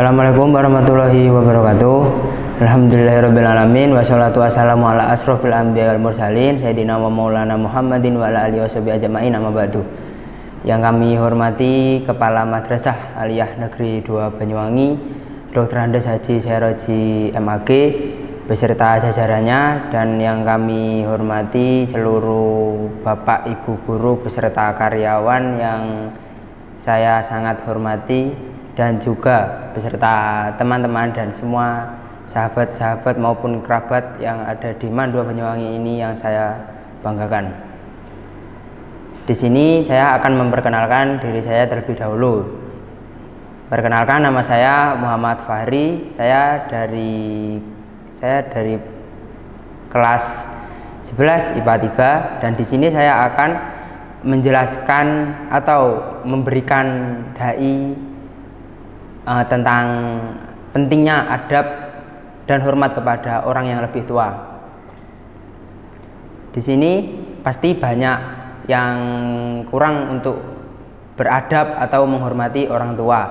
Assalamualaikum warahmatullahi wabarakatuh. Alhamdulillahirrabbilalamin. Wassalatu wassalamu ala asrofil anbiya wal mursalin Sayyidina wa maulana Muhammadin wa ala alihi washabihi ajma'in, amma ba'du. Yang kami hormati Kepala Madrasah Aliyah Negeri 2 Banyuwangi, Dr. Andes Haji Sairoji MAG beserta jajarannya, dan yang kami hormati seluruh Bapak Ibu guru beserta karyawan yang saya sangat hormati, dan juga beserta teman-teman dan semua sahabat-sahabat maupun kerabat yang ada di MAN 2 Banyuwangi ini yang saya banggakan. Di sini saya akan memperkenalkan diri saya terlebih dahulu. Perkenalkan, nama saya Muhammad Fahri. Saya dari kelas 11 IPA 3, dan di sini saya akan menjelaskan atau memberikan dai tentang pentingnya adab dan hormat kepada orang yang lebih tua. Di sini pasti banyak yang kurang untuk beradab atau menghormati orang tua.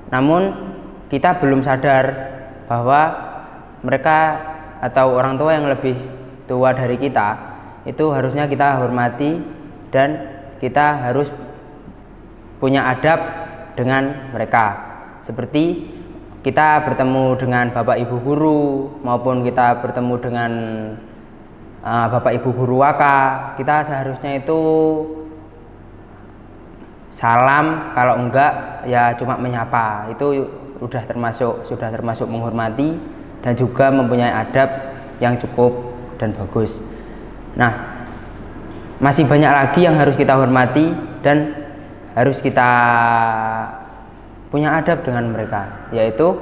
Namun kita belum sadar bahwa mereka atau orang tua yang lebih tua dari kita itu harusnya kita hormati, dan kita harus punya adab dengan mereka. Seperti kita bertemu dengan Bapak Ibu guru maupun kita bertemu dengan Bapak Ibu guru waka, kita seharusnya itu salam, kalau enggak ya cuma menyapa. Itu sudah termasuk menghormati dan juga mempunyai adab yang cukup dan bagus. Nah, masih banyak lagi yang harus kita hormati dan harus kita punya adab dengan mereka, yaitu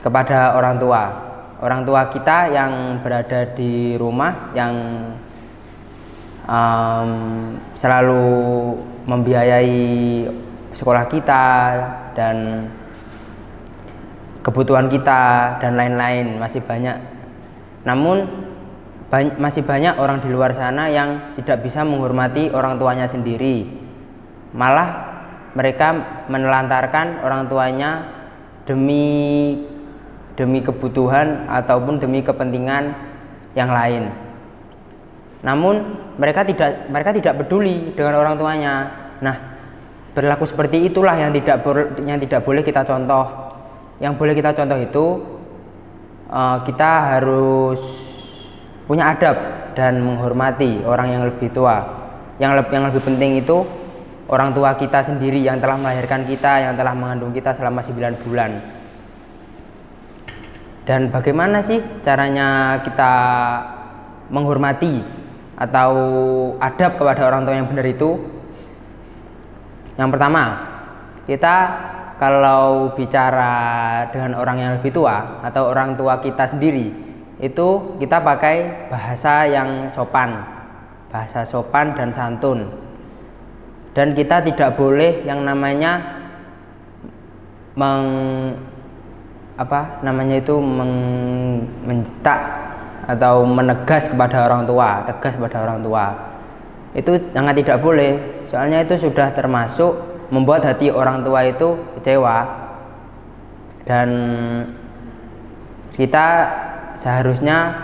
kepada orang tua kita yang berada di rumah, yang selalu membiayai sekolah kita dan kebutuhan kita dan lain-lain. Masih banyak, namun masih banyak orang di luar sana yang tidak bisa menghormati orang tuanya sendiri, malah mereka menelantarkan orang tuanya demi kebutuhan ataupun demi kepentingan yang lain. Namun mereka tidak peduli dengan orang tuanya. Nah, berlaku seperti itulah yang tidak boleh kita contoh. Yang boleh kita contoh itu kita harus punya adab dan menghormati orang yang lebih tua. Yang lebih penting itu orang tua kita sendiri yang telah melahirkan kita, yang telah mengandung kita selama 9 bulan. Dan bagaimana sih caranya kita menghormati atau adab kepada orang tua yang benar itu? Yang pertama, kita kalau bicara dengan orang yang lebih tua atau orang tua kita sendiri, itu kita pakai bahasa yang sopan, bahasa sopan dan santun. Dan kita tidak boleh yang namanya mencetak atau menegas kepada orang tua, tegas kepada orang tua. Itu sangat tidak boleh, soalnya itu sudah termasuk membuat hati orang tua itu kecewa. Dan kita seharusnya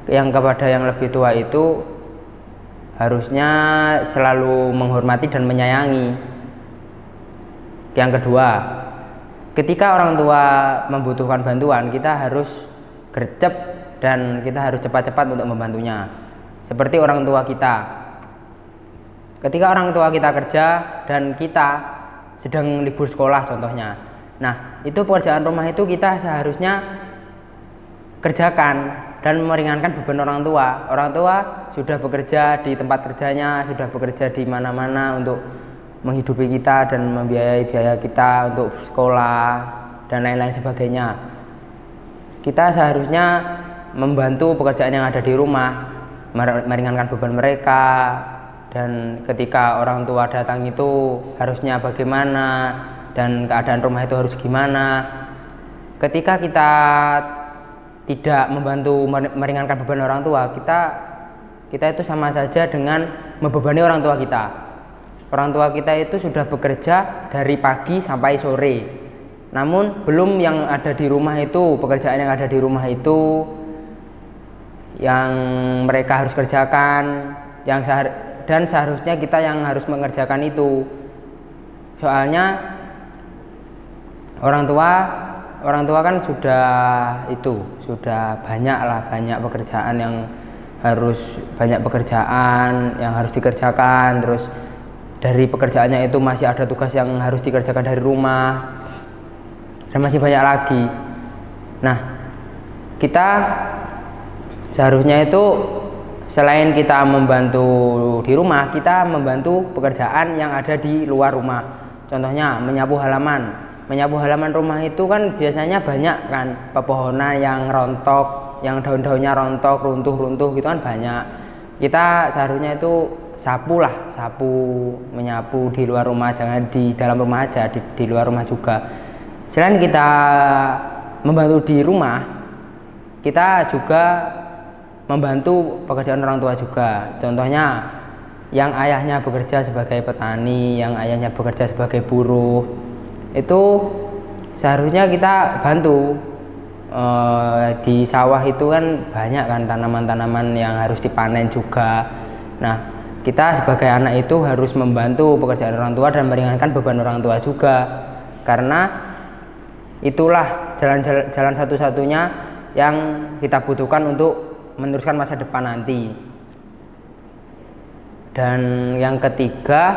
yang kepada yang lebih tua itu harusnya selalu menghormati dan menyayangi. Yang kedua, ketika orang tua membutuhkan bantuan, kita harus gercep dan kita harus cepat-cepat untuk membantunya. Seperti orang tua kita, ketika orang tua kita kerja dan kita sedang libur sekolah contohnya, nah itu pekerjaan rumah itu kita seharusnya kerjakan dan meringankan beban orang tua. Orang tua sudah bekerja di tempat kerjanya, sudah bekerja di mana-mana untuk menghidupi kita dan membiayai biaya kita untuk sekolah dan lain-lain sebagainya. Kita seharusnya membantu pekerjaan yang ada di rumah, meringankan beban mereka. Dan ketika orang tua datang itu harusnya bagaimana, dan keadaan rumah itu harus gimana. Ketika kita tidak membantu meringankan beban orang tua, kita itu sama saja dengan membebani orang tua kita. Orang tua kita itu sudah bekerja dari pagi sampai sore, namun belum yang ada di rumah itu, pekerjaan yang ada di rumah itu yang mereka harus kerjakan, dan seharusnya kita yang harus mengerjakan itu. Soalnya orang tua kan sudah banyak pekerjaan yang harus dikerjakan, terus dari pekerjaannya itu masih ada tugas yang harus dikerjakan dari rumah, dan masih banyak lagi. Nah, kita seharusnya itu selain kita membantu di rumah, kita membantu pekerjaan yang ada di luar rumah. Contohnya menyapu halaman. Menyapu halaman rumah itu kan biasanya banyak kan pepohonan yang rontok, yang daun-daunnya rontok, runtuh gitu kan banyak. Kita seharusnya itu sapu, menyapu di luar rumah, jangan di dalam rumah aja, di luar rumah juga. Selain kita membantu di rumah, kita juga membantu pekerjaan orang tua juga. Contohnya yang ayahnya bekerja sebagai petani, yang ayahnya bekerja sebagai buruh, itu seharusnya kita bantu. Di sawah itu kan banyak kan tanaman-tanaman yang harus dipanen juga. Nah, kita sebagai anak itu harus membantu pekerjaan orang tua dan meringankan beban orang tua juga, karena itulah jalan satu-satunya yang kita butuhkan untuk meneruskan masa depan nanti. Dan yang ketiga,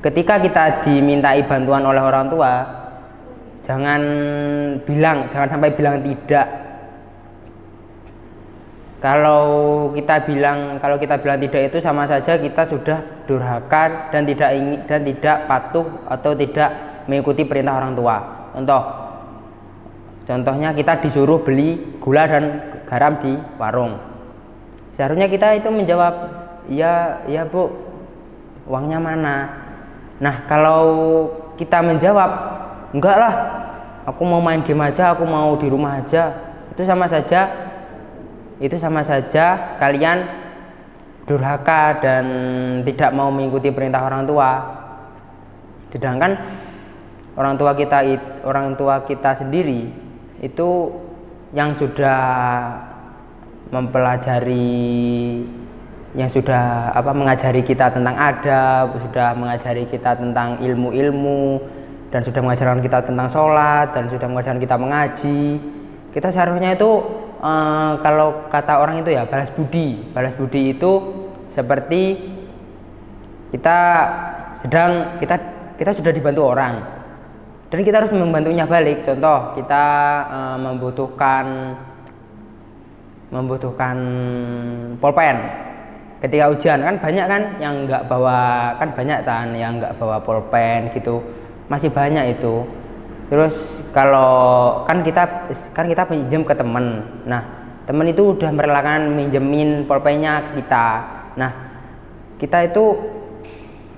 ketika kita dimintai bantuan oleh orang tua, jangan sampai bilang tidak. Kalau kita bilang tidak, itu sama saja kita sudah durhaka dan tidak patuh atau tidak mengikuti perintah orang tua. Contohnya kita disuruh beli gula dan garam di warung. Seharusnya kita itu menjawab, ya Bu, uangnya mana? Nah, kalau kita menjawab, enggak lah, aku mau main game aja, aku mau di rumah aja, itu sama saja kalian durhaka dan tidak mau mengikuti perintah orang tua. Sedangkan orang tua kita sendiri itu yang sudah mengajari kita tentang adab, sudah mengajari kita tentang ilmu-ilmu, dan sudah mengajarkan kita tentang sholat, dan sudah mengajarkan kita mengaji. Kita seharusnya itu kalau kata orang itu ya balas budi itu seperti kita sudah dibantu orang dan kita harus membantunya balik. Contoh, kita membutuhkan pulpen ketika ujian, kan banyak kan yang nggak bawa pulpen gitu, masih banyak itu. Terus kalau kan kita pinjam ke temen, nah temen itu udah merelakan minjemin pulpennya kita. Nah, kita itu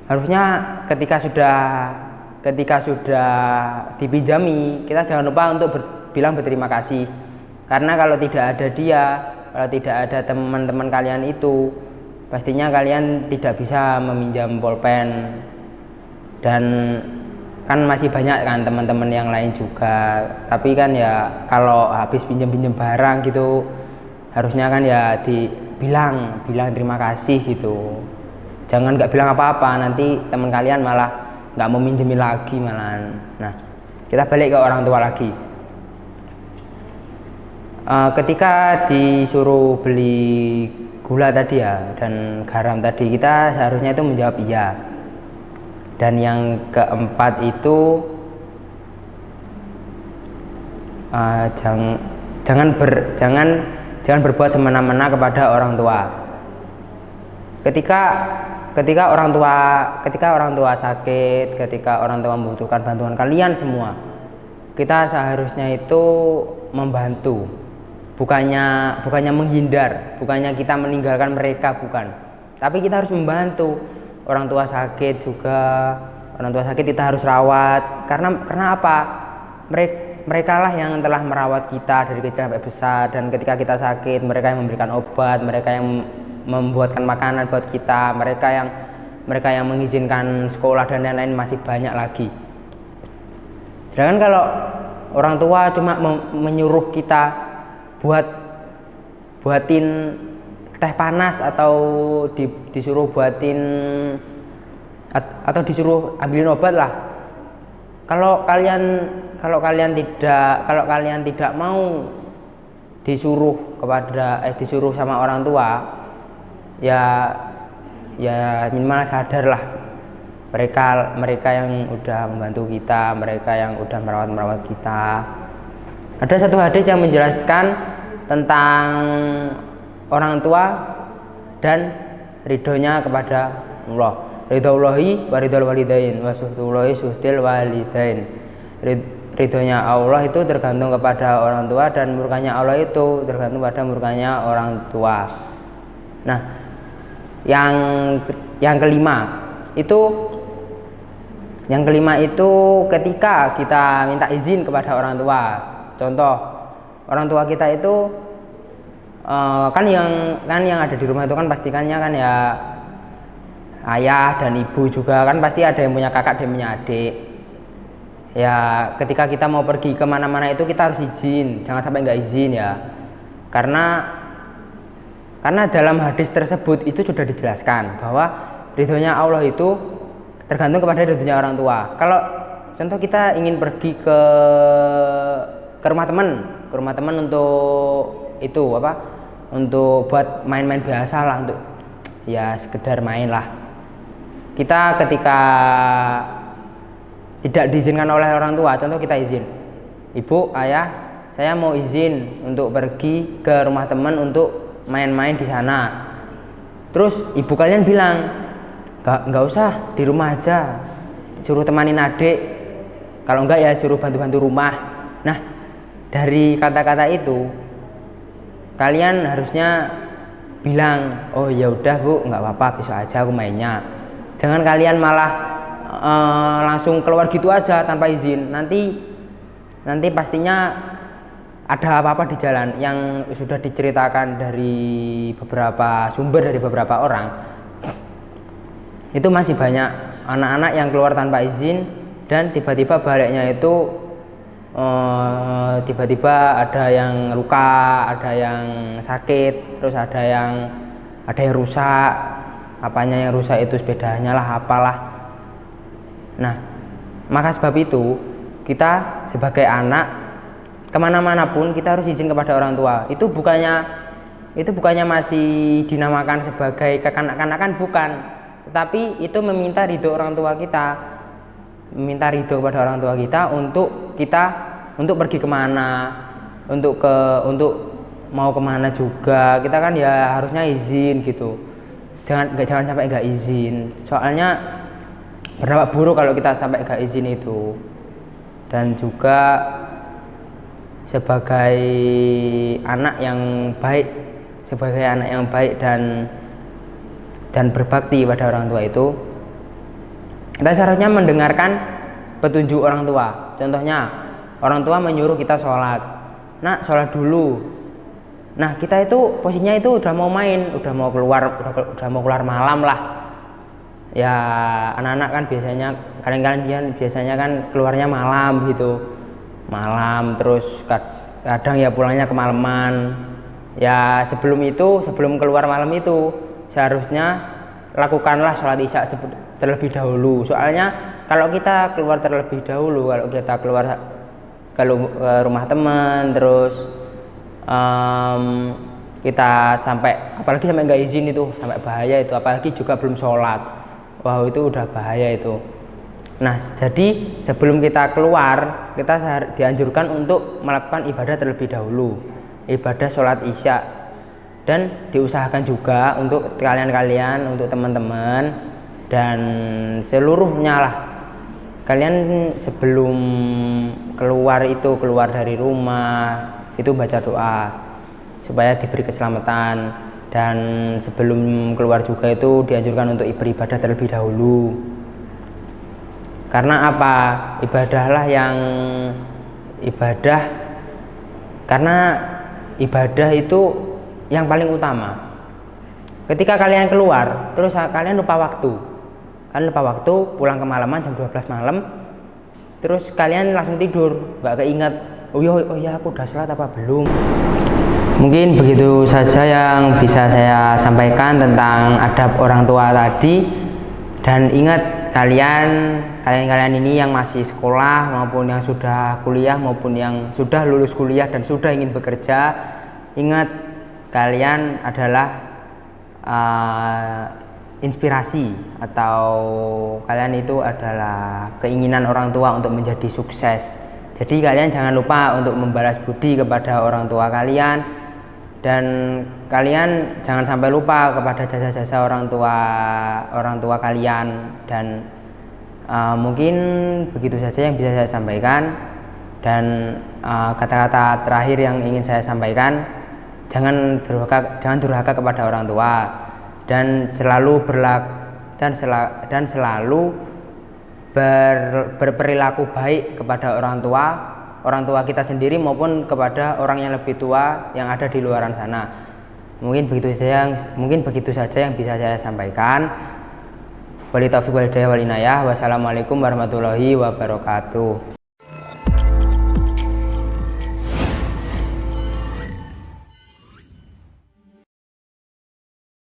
harusnya ketika sudah dipinjami, kita jangan lupa untuk bilang berterima kasih, karena kalau tidak ada teman-teman kalian itu, pastinya kalian tidak bisa meminjam pulpen. Dan kan masih banyak kan teman-teman yang lain juga, tapi kan ya kalau habis pinjam barang gitu, harusnya kan ya bilang terima kasih gitu. Jangan nggak bilang apa-apa, nanti teman kalian malah nggak mau minjemin lagi malahan. Nah, kita balik ke orang tua lagi. Ketika disuruh beli gula tadi ya dan garam tadi, kita seharusnya itu menjawab iya. Dan yang keempat itu jangan berbuat semena-mena kepada orang tua. Ketika orang tua sakit, ketika orang tua membutuhkan bantuan kalian semua, kita seharusnya itu membantu, bukannya menghindar, bukannya kita meninggalkan mereka, bukan, tapi kita harus membantu. Orang tua sakit kita harus rawat, karena apa? Mereka lah yang telah merawat kita dari kecil sampai besar, dan ketika kita sakit mereka yang memberikan obat, mereka yang membuatkan makanan buat kita, mereka yang mengizinkan sekolah dan lain-lain, masih banyak lagi. Sedangkan kalau orang tua cuma menyuruh kita buatin teh panas atau disuruh buatin atau disuruh ambilin obat lah. Kalau kalian tidak mau disuruh sama orang tua, ya minimal sadarlah mereka yang udah membantu kita, mereka yang udah merawat kita. Ada satu hadis yang menjelaskan tentang orang tua dan ridhonya kepada Allah. Ridhollahi wa ridhol walidain wa suhtullahi suhtil walidain. Ridhonya Allah itu tergantung kepada orang tua, dan murkanya Allah itu tergantung pada murkanya orang tua. Nah, yang kelima itu ketika kita minta izin kepada orang tua. Contoh, orang tua kita itu kan yang ada di rumah itu kan pastikannya kan ya ayah dan ibu juga, kan pasti ada yang punya kakak dan punya adik. Ya ketika kita mau pergi kemana-mana itu kita harus izin, jangan sampai nggak izin ya. Karena dalam hadis tersebut itu sudah dijelaskan bahwa ridhonya Allah itu tergantung kepada ridhonya orang tua. Kalau contoh kita ingin pergi ke rumah teman untuk itu untuk buat main-main biasa lah, untuk ya sekedar main lah. Kita ketika tidak diizinkan oleh orang tua, contoh kita izin, ibu, ayah, saya mau izin untuk pergi ke rumah teman untuk main-main di sana. Terus ibu kalian bilang, nggak usah, di rumah aja, suruh temanin adik, kalau enggak ya suruh bantu-bantu rumah. Nah, dari kata-kata itu kalian harusnya bilang, oh ya udah bu, nggak apa-apa, besok aja aku mainnya. Jangan kalian malah langsung keluar gitu aja tanpa izin. Nanti pastinya ada apa-apa di jalan. Yang sudah diceritakan dari beberapa sumber, dari beberapa orang, itu masih banyak anak-anak yang keluar tanpa izin, dan tiba-tiba baliknya itu tiba-tiba ada yang luka, ada yang sakit, terus ada yang rusak. Apanya yang rusak itu sepedanya lah, apalah. Nah, maka sebab itu kita sebagai anak kemana-mana pun kita harus izin kepada orang tua. Itu bukannya masih dinamakan sebagai kekanak-kanakan, bukan, tetapi itu meminta ridho orang tua kita, meminta ridho kepada orang tua kita untuk pergi kemana, untuk mau kemana juga kita kan ya harusnya izin gitu. Jangan sampai nggak izin, soalnya berdampak buruk kalau kita sampai nggak izin itu. Dan juga sebagai anak yang baik dan berbakti pada orang tua itu, kita seharusnya mendengarkan petunjuk orang tua. Contohnya, orang tua menyuruh kita sholat, nak sholat dulu. Nah, kita itu posisinya itu udah mau main, udah mau keluar malam lah. Ya anak-anak kan kalian biasanya kan keluarnya malam gitu, terus kadang ya pulangnya kemalaman. Ya sebelum keluar malam itu seharusnya lakukanlah sholat isya terlebih dahulu. Soalnya kalau kita keluar terlebih dahulu, kalau kita keluar ke rumah teman, terus kita apalagi sampai nggak izin, itu sampai bahaya itu. Apalagi juga belum sholat, wow, itu udah bahaya itu. Nah, jadi sebelum kita keluar, kita dianjurkan untuk melakukan ibadah terlebih dahulu, ibadah sholat isya. Dan diusahakan juga untuk kalian, untuk teman-teman dan seluruhnya lah, kalian sebelum keluar dari rumah itu baca doa supaya diberi keselamatan. Dan sebelum keluar juga itu dianjurkan untuk beribadah terlebih dahulu. Karena apa? Karena ibadah itu yang paling utama. Ketika kalian keluar terus kalian lupa waktu, pulang kemalaman jam 12 malam, terus kalian langsung tidur, nggak keinget oh ya aku udah sholat apa belum. Mungkin begitu saja yang bisa saya sampaikan tentang adab orang tua tadi. Dan ingat kalian ini yang masih sekolah maupun yang sudah kuliah maupun yang sudah lulus kuliah dan sudah ingin bekerja, ingat kalian adalah inspirasi, atau kalian itu adalah keinginan orang tua untuk menjadi sukses. Jadi kalian jangan lupa untuk membalas budi kepada orang tua kalian, dan kalian jangan sampai lupa kepada jasa-jasa orang tua kalian. Dan mungkin begitu saja yang bisa saya sampaikan. Dan kata-kata terakhir yang ingin saya sampaikan, jangan durhaka kepada orang tua, dan selalu berperilaku baik kepada orang tua kita sendiri maupun kepada orang yang lebih tua yang ada di luaran sana. Mungkin begitu saja yang bisa saya sampaikan. Wali taufiq wal hidayah wal inayah. Wassalamualaikum warahmatullahi wabarakatuh.